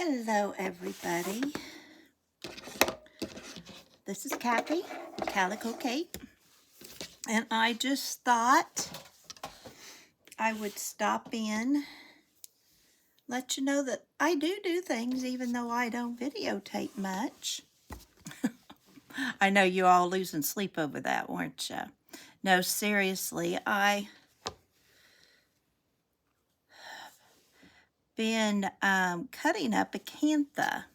Hello, everybody. This is Kathy, Calico Kate, and I just thought I would stop in, let you know that I do things even though I don't videotape much. I know you all losing sleep over that, weren't you? No, seriously, I been cutting up a Acantha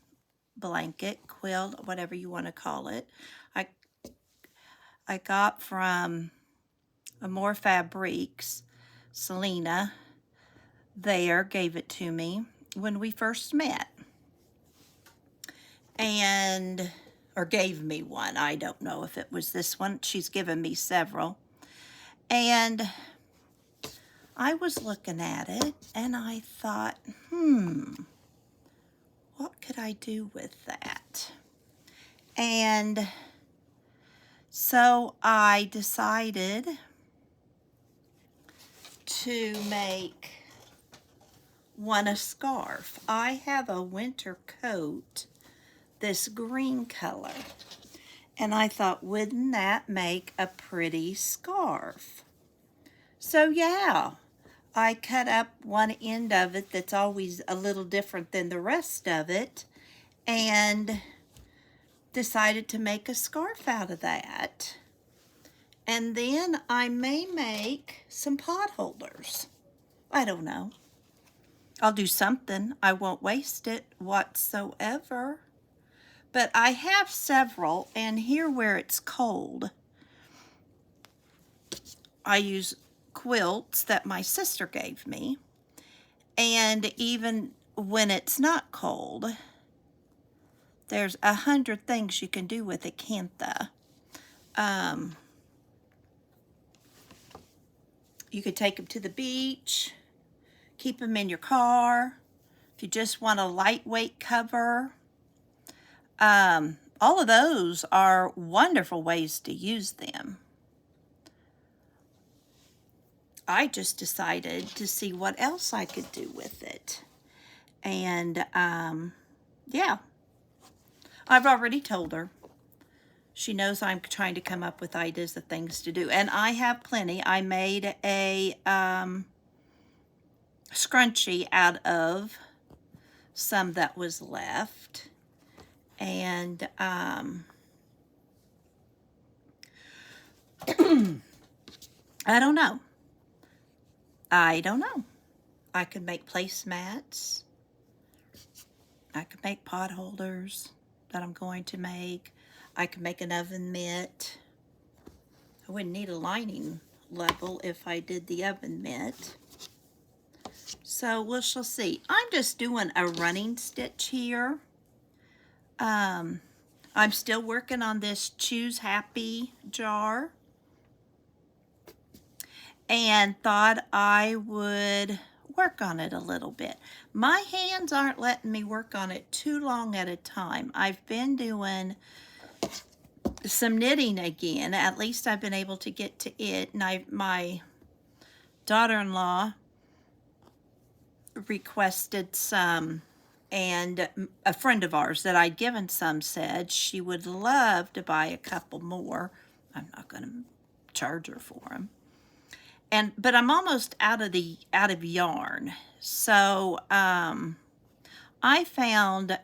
blanket, quilt, whatever you want to call it. I got from Amore Fabriques. Selena there gave it to me when we first met, and or gave me one. I don't know if it was this one. She's given me several, and I was looking at it and I thought, what could I do with that? And so I decided to make one a scarf. I have a winter coat, this green color, and I thought, wouldn't that make a pretty scarf? So yeah, I cut up one end of it that's always a little different than the rest of it, and decided to make a scarf out of that. And then I may make some pot holders. I don't know. I'll do something. I won't waste it whatsoever. But I have several, and here where it's cold, I use quilts that my sister gave me. And even when it's not cold, there's 100 things you can do with a Acantha. You could take them to the beach, keep them in your car. If you just want a lightweight cover, all of those are wonderful ways to use them. I just decided to see what else I could do with it. And yeah, I've already told her. She knows I'm trying to come up with ideas of things to do. And I have plenty. I made a scrunchie out of some that was left. And I don't know. I could make placemats. I could make pot holders that I'm going to make. I could make an oven mitt. I wouldn't need a lining level if I did the oven mitt. So we shall see. I'm just doing a running stitch here. I'm still working on this Choose Happy jar, and thought I would work on it a little bit. My hands aren't letting me work on it too long at a time. I've been doing some knitting again. At least I've been able to get to it. And my daughter-in-law requested some, and a friend of ours that I'd given some said she would love to buy a couple more. I'm not going to charge her for them. But I'm almost out of yarn. So I found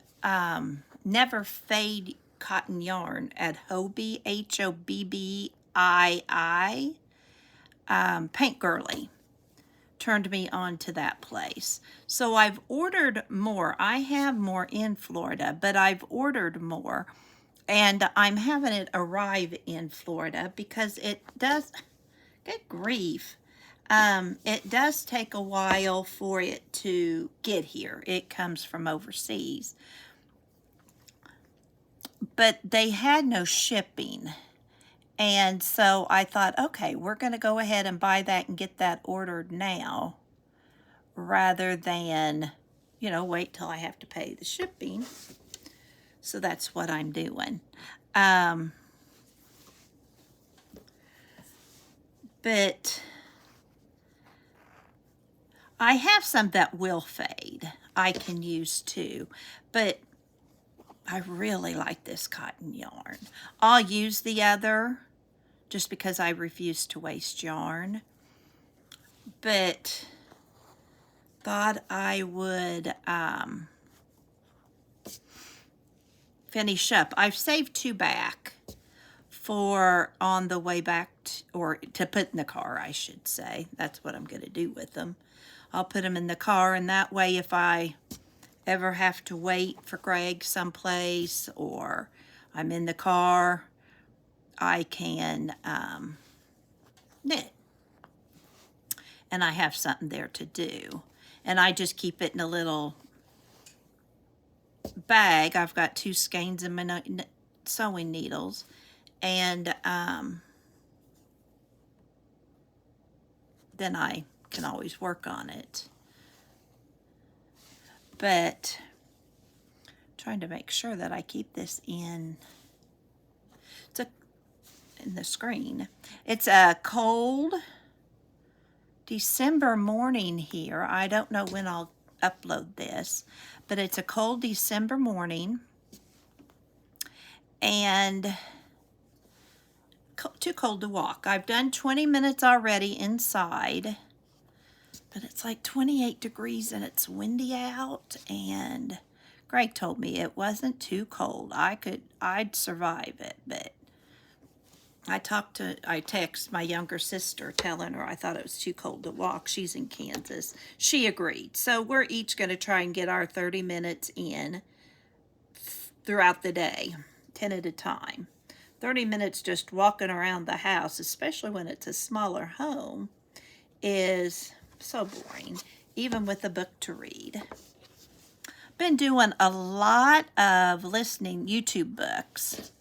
Never Fade cotton yarn at Hobbii, Hobbii. Paint Girly turned me on to that place. So I've ordered more. I have more in Florida, but I've ordered more. And I'm having it arrive in Florida because it does, good grief, it does take a while for it to get here. It comes from overseas. But they had no shipping. And so I thought, okay, we're going to go ahead and buy that and get that ordered now rather than, wait till I have to pay the shipping. So that's what I'm doing. But I have some that will fade. I can use too. But I really like this cotton yarn. I'll use the other just because I refuse to waste yarn. But thought I would finish up. I've saved 2 back for on the way back, or to put in the car, I should say. That's what I'm going to do with them. I'll put them in the car, and that way if I ever have to wait for Greg someplace or I'm in the car, I can knit. And I have something there to do. And I just keep it in a little bag. I've got 2 skeins in my sewing needles. And then I can always work on it. But trying to make sure that I keep this in the screen. It's a cold December morning here. I don't know when I'll upload this, but it's a cold December morning and too cold to walk. I've done 20 minutes already inside, but it's like 28 degrees and it's windy out, and Greg told me it wasn't too cold. I'd survive it, but I texted my younger sister telling her I thought it was too cold to walk. She's in Kansas. She agreed. So we're each going to try and get our 30 minutes in throughout the day, 10 at a time. 30 minutes just walking around the house, especially when it's a smaller home, is so boring, even with a book to read. Been doing a lot of listening YouTube books.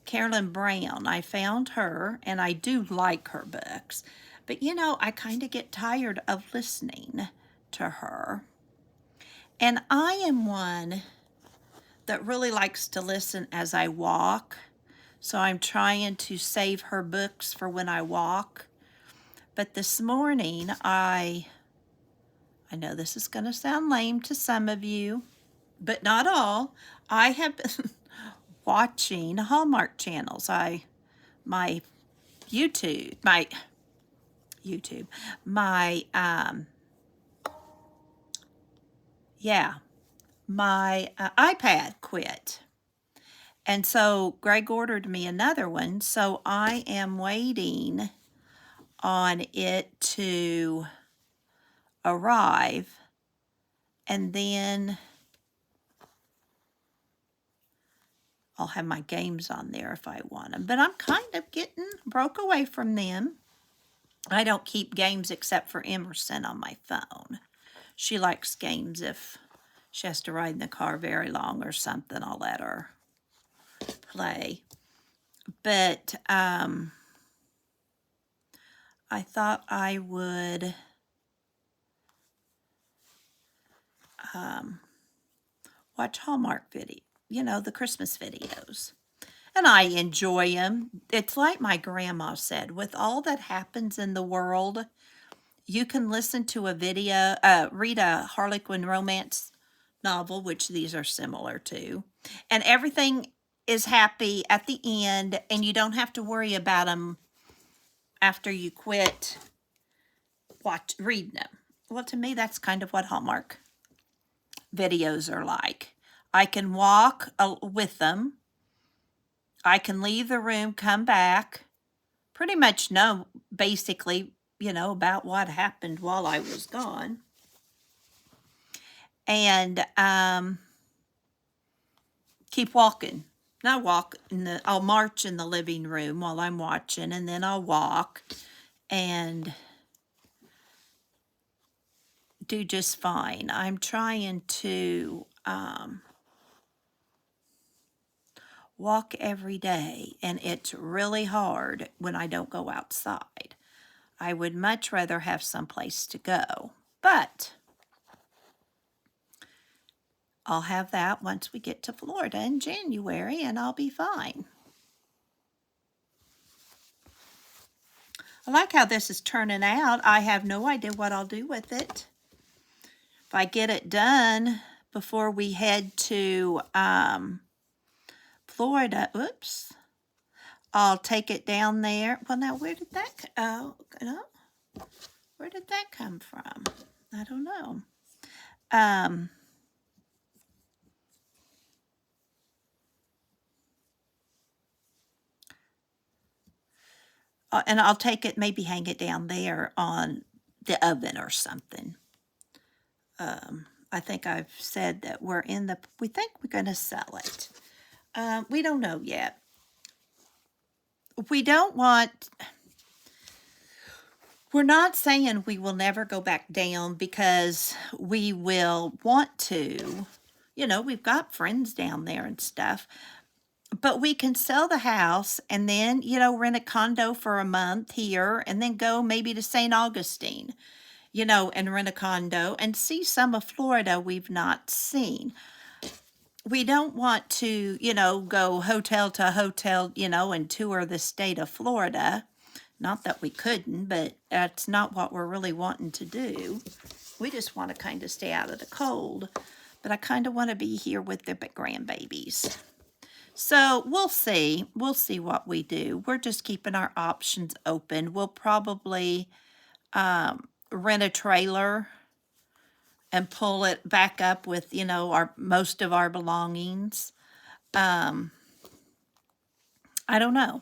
Carolyn Brown, I found her, and I do like her books. But, you know, I kind of get tired of listening to her. And I am one that really likes to listen as I walk. So I'm trying to save her books for when I walk. But this morning, I know this is going to sound lame to some of you, but not all. I have been watching Hallmark channels. My iPad quit. And so Greg ordered me another one, so I am waiting on it to arrive, and then I'll have my games on there if I want them. But I'm kind of getting broke away from them. I don't keep games except for Emerson on my phone. She likes games if she has to ride in the car very long or something. I'll let her play. But I thought I would watch Hallmark video, the Christmas videos. And I enjoy them. It's like my grandma said, with all that happens in the world, you can listen to a video, read a Harlequin romance novel, which these are similar to, and everything is happy at the end, and you don't have to worry about them after you quit reading them. Well, to me, that's kind of what Hallmark videos are like. I can walk with them. I can leave the room, come back, pretty much know basically, about what happened while I was gone. And keep walking. I'll march in the living room while I'm watching, and then I'll walk and do just fine. I'm trying to walk every day, and it's really hard when I don't go outside. I would much rather have someplace to go, but I'll have that once we get to Florida in January, and I'll be fine. I like how this is turning out. I have no idea what I'll do with it. if I get it done before we head to Florida, oops, I'll take it down there. Well, now where did that where did that come from? I don't know. And I'll take it, maybe hang it down there on the oven or something. I think I've said that we think we're going to sell it. We don't know yet. We're not saying we will never go back down because we will want to. You know, we've got friends down there and stuff. But we can sell the house and then, you know, rent a condo for a month here and then go maybe to St. Augustine, you know, and rent a condo and see some of Florida we've not seen. We don't want to, you know, go hotel to hotel, you know, and tour the state of Florida. Not that we couldn't, but that's not what we're really wanting to do. We just want to kind of stay out of the cold. But I kind of want to be here with the grandbabies. So we'll see. We'll see what we do. We're just keeping our options open. We'll probably rent a trailer and pull it back up with, you know, most of our belongings. I don't know.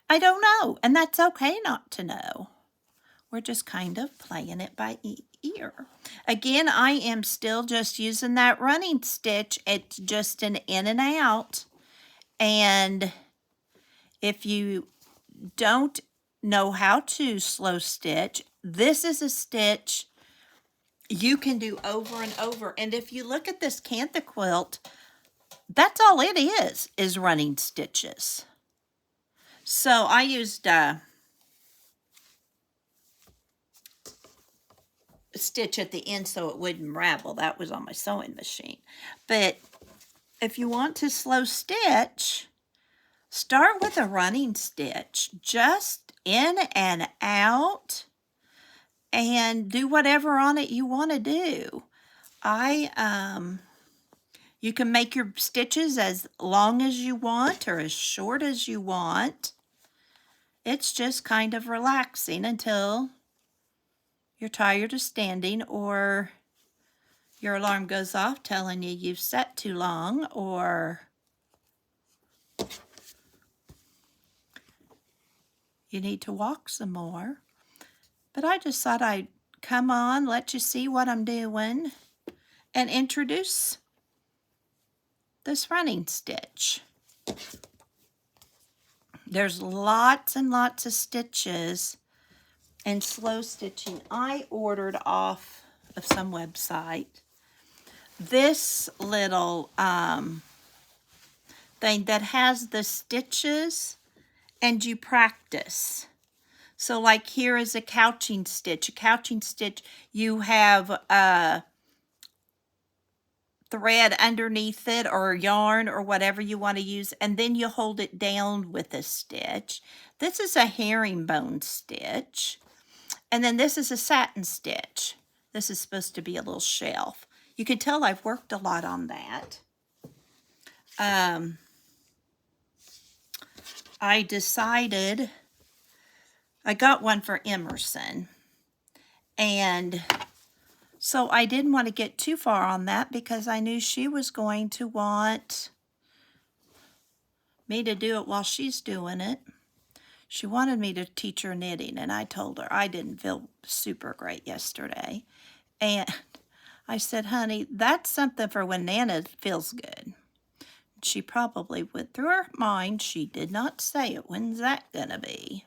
I don't know. And that's okay not to know. We're just kind of playing it by ear. Again, I am still just using that running stitch. It's just an in and out. And if you don't know how to slow stitch, this is a stitch you can do over and over. And if you look at this Cantha quilt, that's all it is running stitches. So I used a stitch at the end so it wouldn't ravel. That was on my sewing machine. But if you want to slow stitch, start with a running stitch, just in and out, and do whatever on it you want to do. You can make your stitches as long as you want or as short as you want. It's just kind of relaxing until you're tired of standing or your alarm goes off telling you you've sat too long or you need to walk some more. But I just thought I'd come on, let you see what I'm doing, and introduce this running stitch. There's lots and lots of stitches and slow stitching. I ordered off of some website this little thing that has the stitches and you practice. So like here is a couching stitch. A couching stitch, you have a thread underneath it or yarn or whatever you want to use, and then you hold it down with a stitch. This is a herringbone stitch. And then this is a satin stitch. This is supposed to be a little shelf. You can tell I've worked a lot on that. I decided, I got one for Emerson. And so I didn't want to get too far on that because I knew she was going to want me to do it while she's doing it. She wanted me to teach her knitting, and I told her I didn't feel super great yesterday. And I said, honey, that's something for when Nana feels good. She probably went through her mind. She did not say it. When's that gonna be?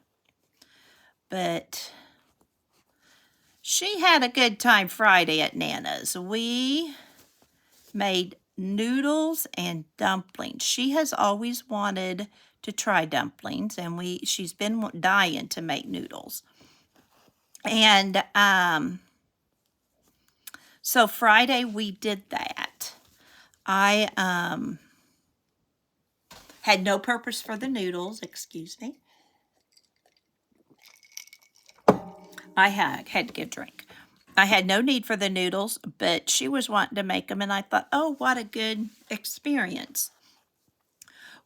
But she had a good time Friday at Nana's. We made noodles and dumplings. She has always wanted to try dumplings, and she's been dying to make noodles. And so Friday we did that. I had no purpose for the noodles, excuse me. I had to get a drink. I had no need for the noodles, but she was wanting to make them, and I thought, oh, what a good experience.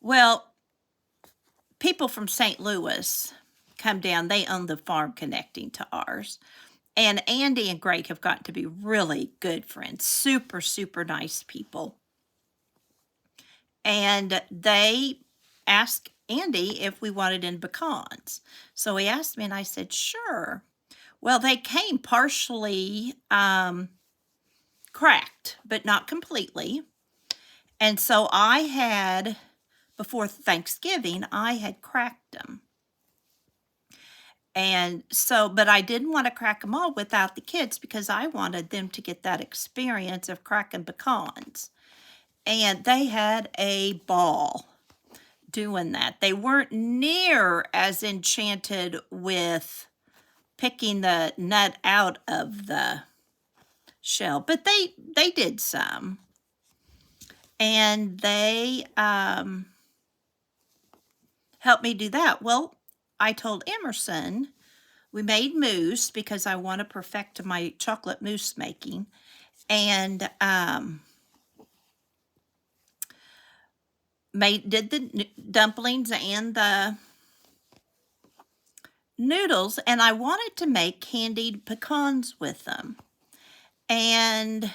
Well, people from St. Louis come down. They own the farm connecting to ours. And Andy and Greg have gotten to be really good friends, super, super nice people. And they asked Andy if we wanted in pecans. So he asked me, and I said, sure. Well, they came partially cracked, but not completely. And so I had, before Thanksgiving, I had cracked them. And so, but I didn't want to crack them all without the kids because I wanted them to get that experience of cracking pecans. And they had a ball doing that. They weren't near as enchanted with picking the nut out of the shell, but they did some. And they helped me do that. Well, I told Emerson, we made mousse because I want to perfect my chocolate mousse making. And did the dumplings and the noodles, and I wanted to make candied pecans with them. And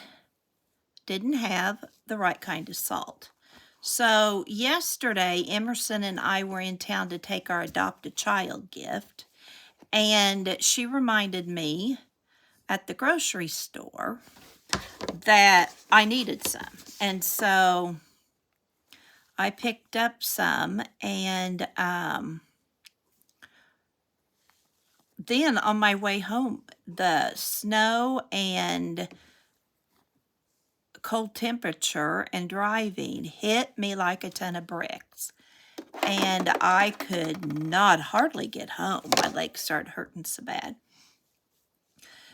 didn't have the right kind of salt. So yesterday, Emerson and I were in town to take our adopted child gift, and she reminded me at the grocery store that I needed some. And so I picked up some, and then on my way home, the snow and cold temperature and driving hit me like a ton of bricks. And I could not hardly get home. My legs started hurting so bad.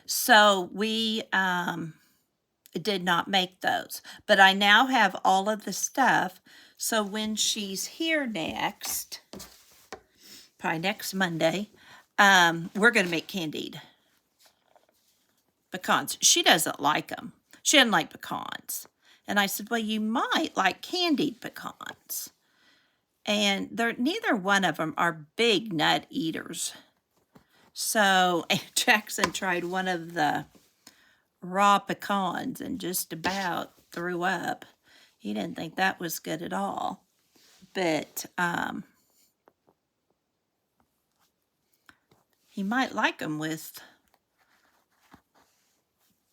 So we did not make those. But I now have all of the stuff. So when she's here next, probably next Monday, we're going to make candied pecans. She doesn't like them. She doesn't like pecans. And I said, well, you might like candied pecans. And neither one of them are big nut eaters. So Jackson tried one of the raw pecans and just about threw up. He didn't think that was good at all. But he might like them with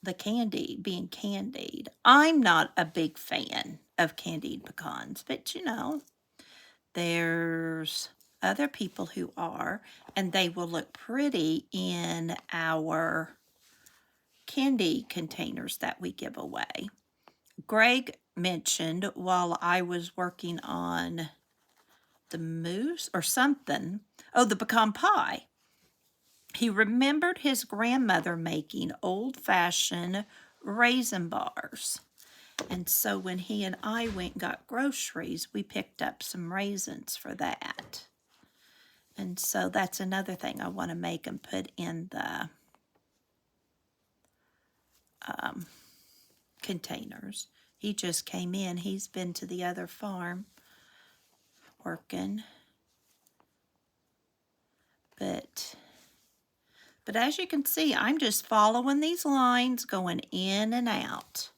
the candy being candied. I'm not a big fan of candied pecans, but you know, there's other people who are, and they will look pretty in our candy containers that we give away. Greg mentioned while I was working on the mousse or something, the pecan pie. He remembered his grandmother making old-fashioned raisin bars. And so when he and I went and got groceries, we picked up some raisins for that. And so that's another thing I want to make and put in the containers. He just came in. He's been to the other farm working. But as you can see, I'm just following these lines going in and out.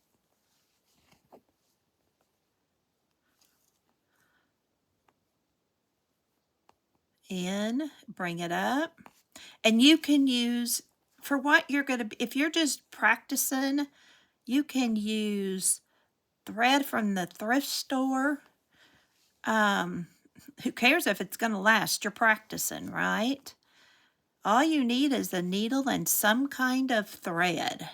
In, bring it up. And you can use, for what you're going to, if you're just practicing, you can use thread from the thrift store. Who cares if it's going to last? You're practicing, right? All you need is a needle and some kind of thread,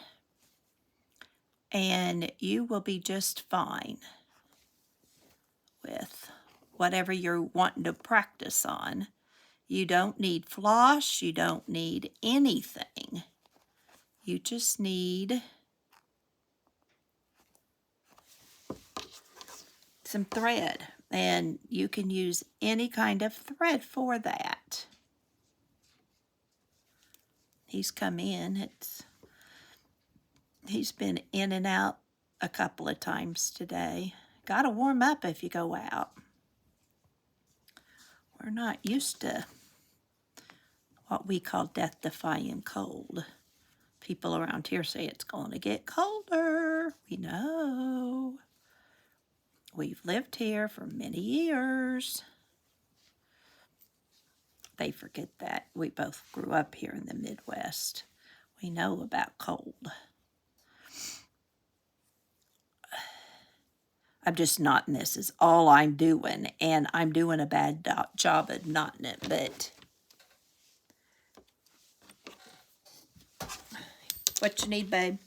and you will be just fine with whatever you're wanting to practice on. You don't need floss. You don't need anything. You just need some thread, and you can use any kind of thread for that. He's come in. He's been in and out a couple of times today. Gotta warm up if you go out. We're not used to what we call death-defying cold. People around here say it's going to get colder. We know. We've lived here for many years. They forget that. We both grew up here in the Midwest. We know about cold. I'm just knotting this is all I'm doing, and I'm doing a bad job of knotting it, but what you need, babe?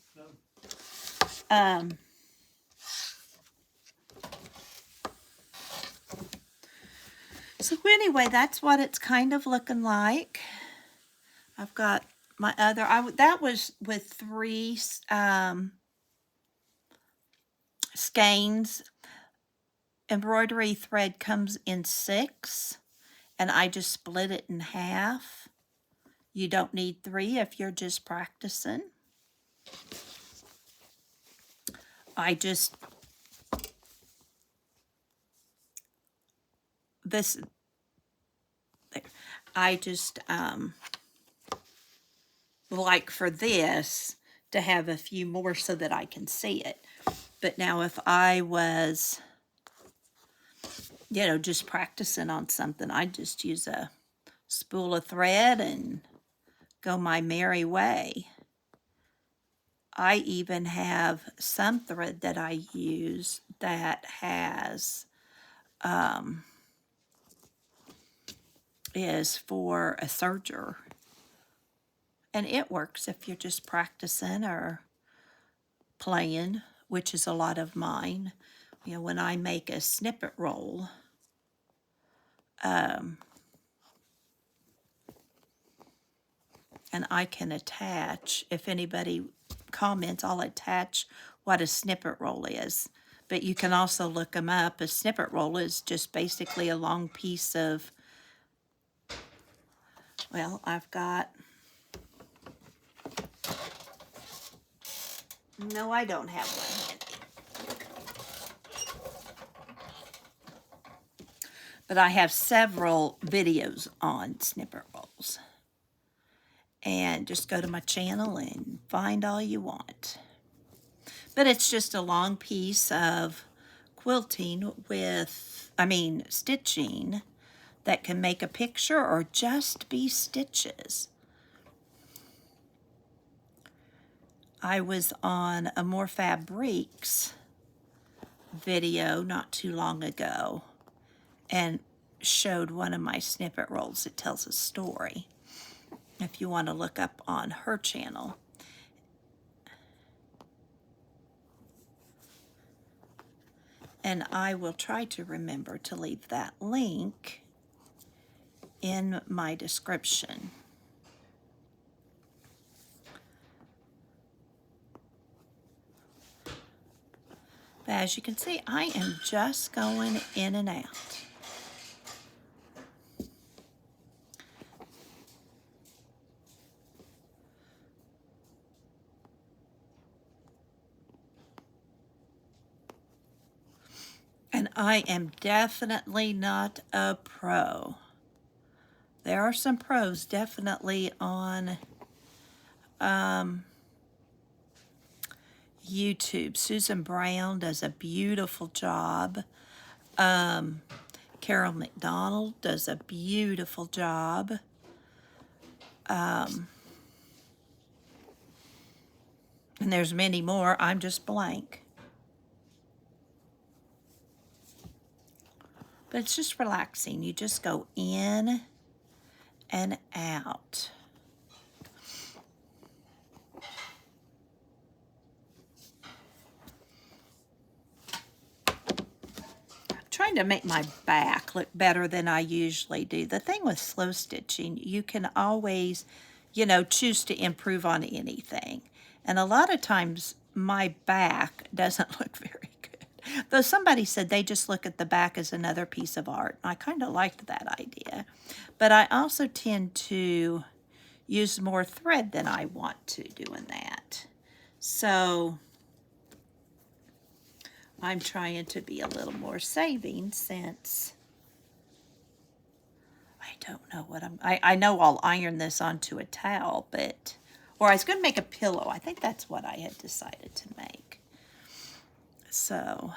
So anyway, that's what it's kind of looking like. I've got my other, that was with 3 skeins. Embroidery thread comes in 6, and I just split it in half. You don't need 3 if you're just practicing. I just, like for this to have a few more so that I can see it. But now if I was, just practicing on something, I'd just use a spool of thread and go my merry way. I even have some thread that I use that has, is for a serger. And it works if you're just practicing or playing, which is a lot of mine. When I make a snippet roll, and I can attach, if anybody comments, I'll attach what a snippet roll is. But you can also look them up. A snippet roll is just basically a long piece of, well, I've got, no, I don't have one handy. But I have several videos on snippet rolls. And just go to my channel and find all you want. But it's just a long piece of quilting stitching that can make a picture or just be stitches. I was on a More Fabriques video not too long ago and showed one of my snippet rolls. It tells a story if you want to look up on her channel. And I will try to remember to leave that link in my description. But as you can see, I am just going in and out. And I am definitely not a pro. There are some pros definitely on YouTube. Susan Brown does a beautiful job. Carol McDonald does a beautiful job. And there's many more. I'm just blank. But it's just relaxing. You just go in and out. I'm trying to make my back look better than I usually do. The thing with slow stitching, you can always, choose to improve on anything. And a lot of times my back doesn't look very good. Though somebody said they just look at the back as another piece of art. I kind of liked that idea. But I also tend to use more thread than I want to doing that. So I'm trying to be a little more saving since I don't know what I know I'll iron this onto a towel, but, or I was going to make a pillow. I think that's what I had decided to make. So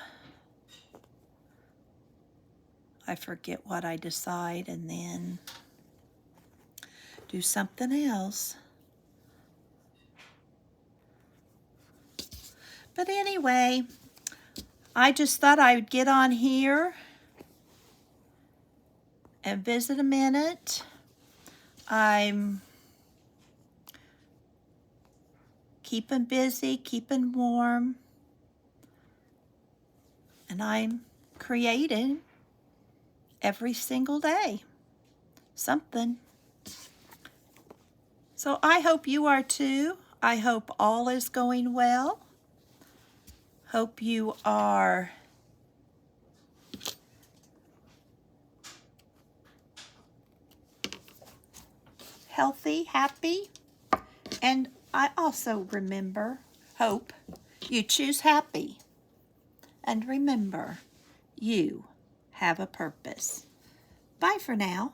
I forget what I decide and then do something else. But anyway, I just thought I would get on here and visit a minute. I'm keeping busy, keeping warm, and I'm creating every single day something. So I hope you are too. I hope all is going well. Hope you are healthy, happy, and I also hope you choose happy. And remember, you have a purpose. Bye for now.